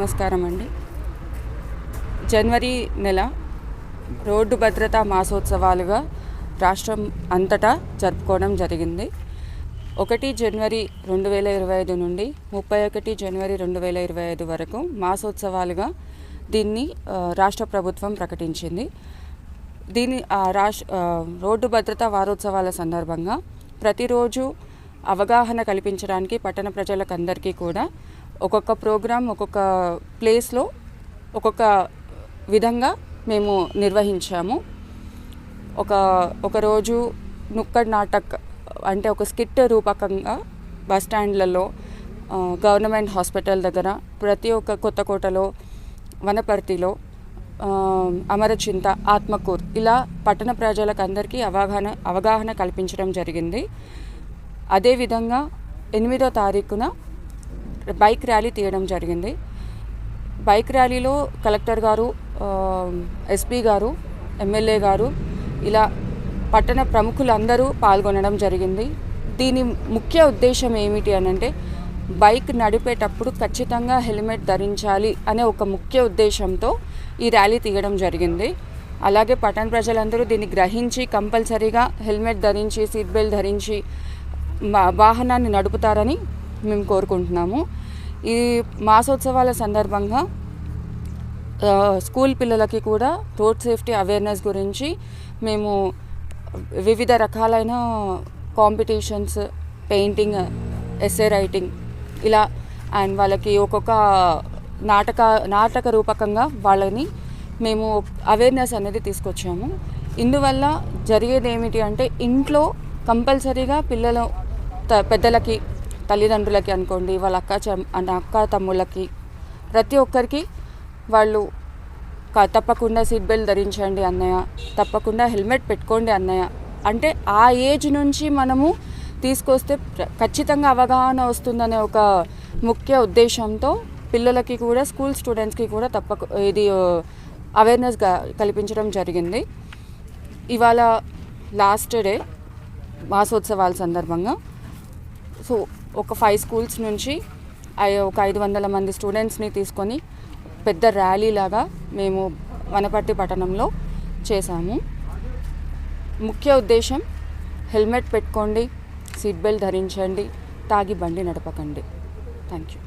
నమస్కారం అండి. జనవరి నెల రోడ్డు భద్రతా మాసోత్సవాలుగా రాష్ట్రం అంతటా జరుపుకోవడం జరిగింది. 1 జనవరి 2025 నుండి 31 జనవరి 2025 వరకు మాసోత్సవాలుగా దీన్ని రాష్ట్ర ప్రభుత్వం ప్రకటించింది. రోడ్డు భద్రతా వారోత్సవాల సందర్భంగా ప్రతిరోజు అవగాహన కల్పించడానికి పట్టణ ప్రజలకు అందరికీ కూడా ఒక్కొక్క ప్రోగ్రాం ఒక్కొక్క ప్లేస్లో ఒక్కొక్క విధంగా మేము నిర్వహించాము. ఒకరోజు నుక్కడ్ నాటక్ అంటే ఒక స్కిట్ రూపకంగా బస్ స్టాండ్లలో, గవర్నమెంట్ హాస్పిటల్ దగ్గర, ప్రతి ఒక్క కొత్తకోటలో, వనపర్తిలో, అమరచింత, ఆత్మకూర్ ఇలా పట్టణ ప్రజలకు అందరికీ అవగాహన కల్పించడం జరిగింది. అదేవిధంగా 8వ తారీఖున బైక్ ర్యాలీ తీయడం జరిగింది. బైక్ ర్యాలీలో కలెక్టర్ గారు, ఎస్పీ గారు, ఎమ్మెల్యే గారు ఇలా పట్టణ ప్రముఖులందరూ పాల్గొనడం జరిగింది. దీని ముఖ్య ఉద్దేశం ఏమిటి అనంటే బైక్ నడిపేటప్పుడు ఖచ్చితంగా హెల్మెట్ ధరించాలి అనే ఒక ముఖ్య ఉద్దేశంతో ఈ ర్యాలీ తీయడం జరిగింది. అలాగే పట్టణ ప్రజలందరూ దీన్ని గ్రహించి కంపల్సరీగా హెల్మెట్ ధరించి, సీట్ బెల్ట్ ధరించి వాహనాన్ని నడుపుతారని మేము కోరుకుంటున్నాము. ఈ మాసోత్సవాల సందర్భంగా స్కూల్ పిల్లలకి కూడా రోడ్ సేఫ్టీ అవేర్నెస్ గురించి మేము వివిధ రకాలైన కాంపిటీషన్స్, పెయింటింగ్, ఎస్సే రైటింగ్ ఇలా అండ్ వాళ్ళకి ఒక్కొక్క నాటక రూపకంగా వాళ్ళని మేము అవేర్నెస్ అనేది తీసుకొచ్చాము. ఇందువల్ల జరిగేది ఏమిటి అంటే ఇంట్లో కంపల్సరీగా పిల్లలు పెద్దలకి, తల్లిదండ్రులకి అనుకోండి, వాళ్ళ అక్క తమ్ముళ్ళకి, ప్రతి ఒక్కరికి వాళ్ళు తప్పకుండా సీట్ బెల్ట్ ధరించండి అన్నయ్య, తప్పకుండా హెల్మెట్ పెట్టుకోండి అన్నయ్య అంటే ఆ ఏజ్ నుంచి మనము తీసుకొస్తే ఖచ్చితంగా అవగాహన వస్తుందనే ఒక ముఖ్య ఉద్దేశంతో పిల్లలకి కూడా, స్కూల్ స్టూడెంట్స్కి కూడా ఇది అవేర్నెస్ కల్పించడం జరిగింది. ఇవాళ లాస్ట్ డే మాసోత్సవాల సందర్భంగా ఒక 5 స్కూల్స్ నుంచి ఒక 500 మంది స్టూడెంట్స్ని తీసుకొని పెద్ద ర్యాలీ లాగా మేము వనపర్తి పట్టణంలో చేశాము. ముఖ్య ఉద్దేశం హెల్మెట్ పెట్టుకోండి, సీట్ బెల్ట్ ధరించండి, తాగి బండి నడపకండి. Thank you.